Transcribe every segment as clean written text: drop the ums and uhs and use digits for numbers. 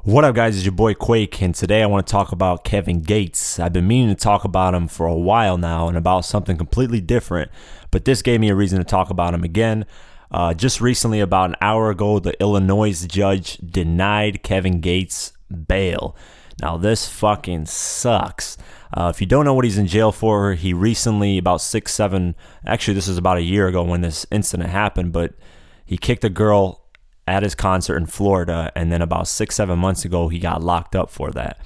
What up, guys? It's your boy Quake, and today I want to talk about Kevin Gates. I've been meaning to talk about him for a while now and about something completely different, but this gave me a reason to talk about him again. Just recently, about an hour ago, the Illinois judge denied Kevin Gates bail. Now, this fucking sucks. If you don't know what he's in jail for, he recently, about actually this was about a year ago when this incident happened, but he kicked a girl at his concert in Florida, and then about 6-7 months ago he got locked up for that.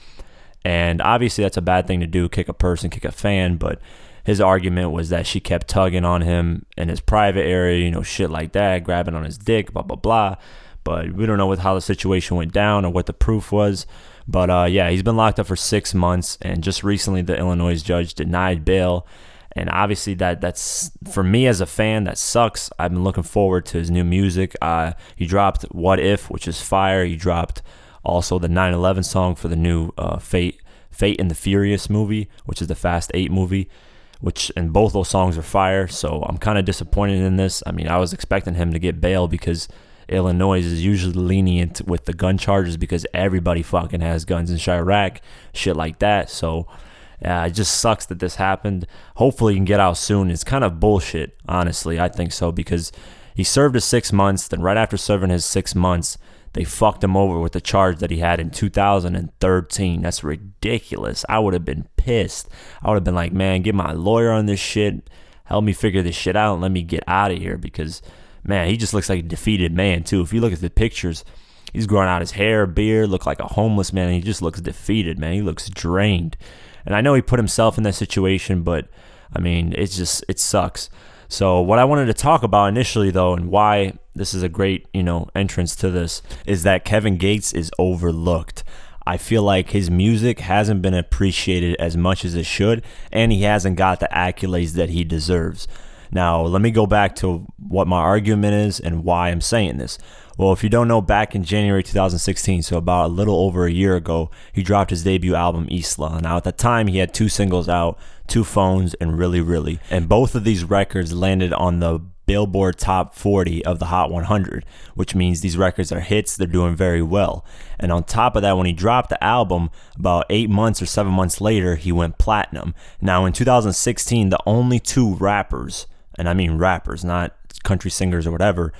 And obviously that's a bad thing to do, kick a person, kick a fan, but his argument was that she kept tugging on him in his private area, shit like that, grabbing on his dick, blah blah blah. But we don't know how the situation went down or what the proof was. But yeah, he's been locked up for 6 months, and just recently the Illinois judge denied bail. And obviously that's, for me as a fan, that sucks. I've been looking forward to his new music. He dropped What If, which is fire. He dropped also the 9/11 song for the new Fate and the Furious movie, which is the Fast 8 movie, and both those songs are fire. So I'm kind of disappointed in this. I mean, I was expecting him to get bail because Illinois is usually lenient with the gun charges because everybody fucking has guns in Chirac, shit like that. So it just sucks that this happened. Hopefully he can get out soon. It's kind of bullshit, honestly. I think so, because he served his 6 months. Then right after serving his 6 months, they fucked him over with the charge that he had in 2013. That's ridiculous. I would have been pissed. I would have been like, man, get my lawyer on this shit. Help me figure this shit out and let me get out of here, because, man, he just looks like a defeated man, too. If you look at the pictures, he's growing out his hair, beard, look like a homeless man, and he just looks defeated, man. He looks drained. And I know he put himself in that situation, but I mean, it sucks. So what I wanted to talk about initially, though, and why this is a great, entrance to this, is that Kevin Gates is overlooked. I feel like his music hasn't been appreciated as much as it should, and he hasn't got the accolades that he deserves. Now, let me go back to what my argument is and why I'm saying this. Well, if you don't know, back in January 2016, so about a little over a year ago, he dropped his debut album, Isla. Now, at the time, he had 2 singles out, 2 Phones, and Really Really. And both of these records landed on the Billboard Top 40 of the Hot 100, which means these records are hits. They're doing very well. And on top of that, when he dropped the album, about 8 months or 7 months later, he went platinum. Now, in 2016, the only 2 rappers, and I mean rappers, not country singers or whatever,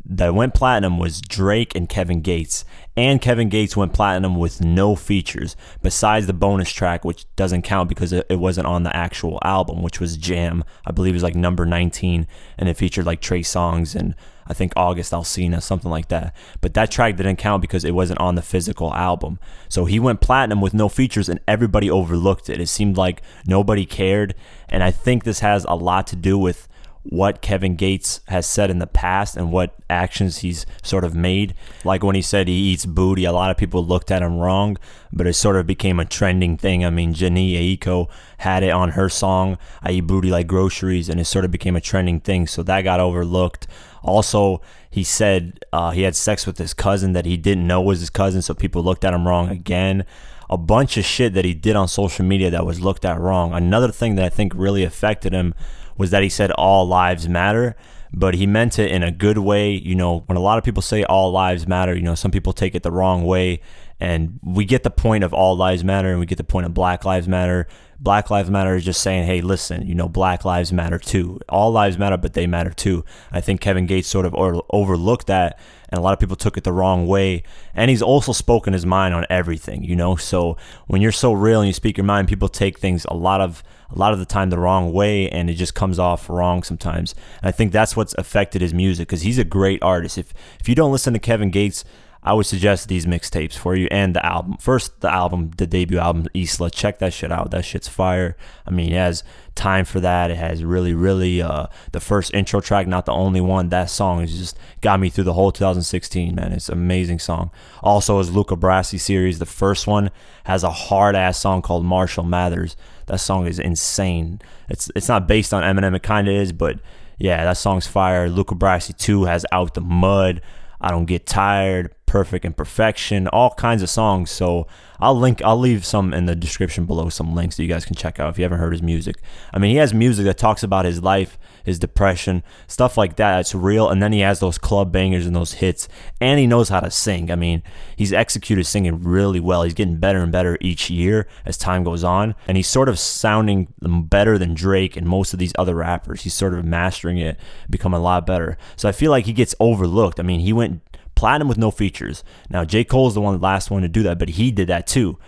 that went platinum was Drake and Kevin Gates. And Kevin Gates went platinum with no features besides the bonus track, which doesn't count because it wasn't on the actual album, which was Jam. I believe it was like number 19, and it featured like Trey Songz and I think August Alsina, something like that. But that track didn't count because it wasn't on the physical album. So he went platinum with no features, and everybody overlooked it. It seemed like nobody cared, and I think this has a lot to do with what Kevin Gates has said in the past and what actions he's sort of made. Like when he said he eats booty, a lot of people looked at him wrong, but it sort of became a trending thing. I mean, Jhené Aiko had it on her song, I Eat Booty Like Groceries, and it sort of became a trending thing, so that got overlooked. Also, he said he had sex with his cousin that he didn't know was his cousin, so people looked at him wrong again. A bunch of shit that he did on social media that was looked at wrong. Another thing that I think really affected him was that he said all lives matter, but he meant it in a good way. When a lot of people say all lives matter, some people take it the wrong way, and we get the point of all lives matter and we get the point of Black Lives Matter. Black Lives Matter is just saying, hey, listen, Black lives matter too. All lives matter, but they matter too. I think Kevin Gates sort of overlooked that, and a lot of people took it the wrong way. And he's also spoken his mind on everything, So when you're so real and you speak your mind, people take things a lot of the time the wrong way, and it just comes off wrong sometimes. And I think that's what's affected his music, because he's a great artist. If you don't listen to Kevin Gates, I would suggest these mixtapes for you and the album. First, the debut album, Isla. Check that shit out. That shit's fire. I mean, it has Time for That. It has Really Really. The first intro track, not the only one. That song has just got me through the whole 2016, man. It's an amazing song. Also, his Luca Brasi series, the first one, has a hard-ass song called Marshall Mathers. That song is insane. It's not based on Eminem. It kind of is, but yeah, that song's fire. Luca Brasi 2 has Out the Mud, I Don't Get Tired, Perfect Imperfection, all kinds of songs. So I'll leave some in the description below, some links that you guys can check out if you haven't heard his music. I mean, he has music that talks about his life, his depression, stuff like that. It's real. And then he has those club bangers and those hits, and he knows how to sing. I mean, he's executed singing really well. He's getting better and better each year as time goes on, and he's sort of sounding better than Drake and most of these other rappers. He's sort of mastering it, becoming a lot better. So I feel like he gets overlooked. I mean, he went platinum with no features. Now, J. Cole's the last one to do that, but he did that too.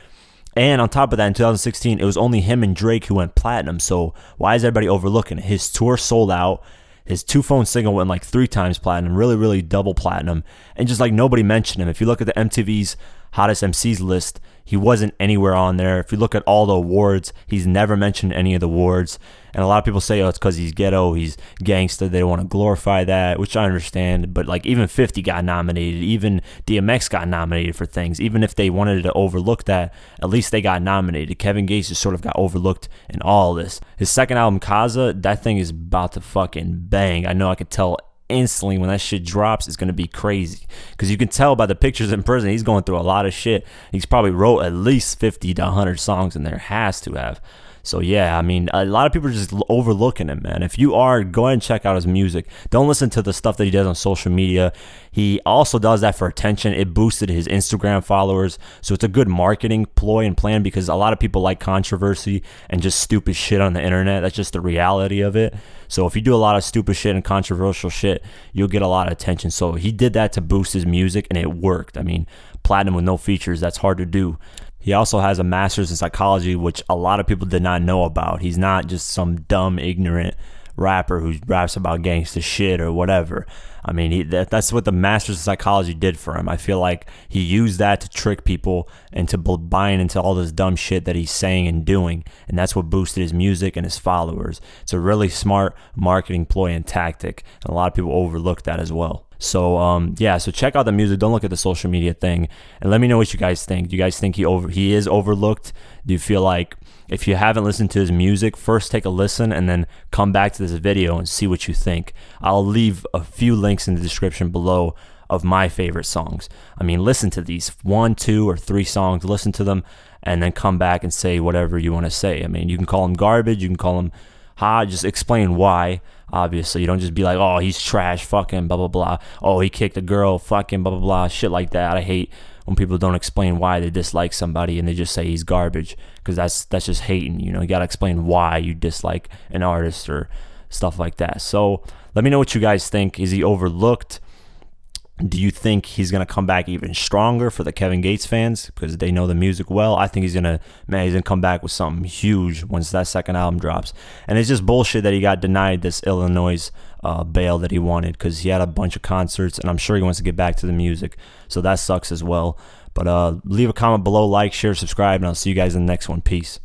And on top of that, in 2016, it was only him and Drake who went platinum. So why is everybody overlooking it? His tour sold out. His 2 Phone single went like 3 times platinum, really double platinum. And just like nobody mentioned him. If you look at the MTV's Hottest MCs list, he wasn't anywhere on there. If you look at all the awards, he's never mentioned any of the awards. And a lot of people say, oh, it's because he's ghetto, he's gangsta. They don't want to glorify that, which I understand. But like even 50 got nominated. Even DMX got nominated for things. Even if they wanted to overlook that, at least they got nominated. Kevin Gates just sort of got overlooked in all this. His second album, Kaza, that thing is about to fucking bang. I know I could tell instantly when that shit drops. It's gonna be crazy because you can tell by the pictures in prison he's going through a lot of shit. He's probably wrote at least 50 to 100 songs in there, has to have. So yeah, I mean, a lot of people are just overlooking him, man. If you are, go ahead and check out his music. Don't listen to the stuff that he does on social media. He also does that for attention. It boosted his Instagram followers. So it's a good marketing ploy and plan because a lot of people like controversy and just stupid shit on the internet. That's just the reality of it. So if you do a lot of stupid shit and controversial shit, you'll get a lot of attention. So he did that to boost his music, and it worked. I mean, platinum with no features, that's hard to do. He also has a master's in psychology, which a lot of people did not know about. He's not just some dumb, ignorant rapper who raps about gangsta shit or whatever. I mean, that's what the master's in psychology did for him. I feel like he used that to trick people into buying into all this dumb shit that he's saying and doing, and that's what boosted his music and his followers. It's a really smart marketing ploy and tactic, and a lot of people overlook that as well. So yeah, so check out the music. Don't look at the social media thing, and let me know what you guys think. Do you guys think he is overlooked? Do you feel like if you haven't listened to his music, first take a listen and then come back to this video and see what you think? I'll leave a few links in the description below of my favorite songs. I mean, listen to these 1, 2, or 3 songs. Listen to them and then come back and say whatever you want to say. I mean, you can call them garbage. You can call them hot. Just explain why. Obviously, you don't just be like, oh, he's trash, fucking blah, blah, blah. Oh, he kicked a girl, fucking blah, blah, blah. Shit like that. I hate when people don't explain why they dislike somebody and they just say he's garbage, because that's just hating. You know, you got to explain why you dislike an artist or stuff like that. So let me know what you guys think. Is he overlooked? Do you think he's going to come back even stronger for the Kevin Gates fans because they know the music well? I think he's going to come back with something huge once that second album drops. And it's just bullshit that he got denied this Illinois bail that he wanted because he had a bunch of concerts, and I'm sure he wants to get back to the music. So that sucks as well. But leave a comment below, like, share, subscribe, and I'll see you guys in the next one. Peace.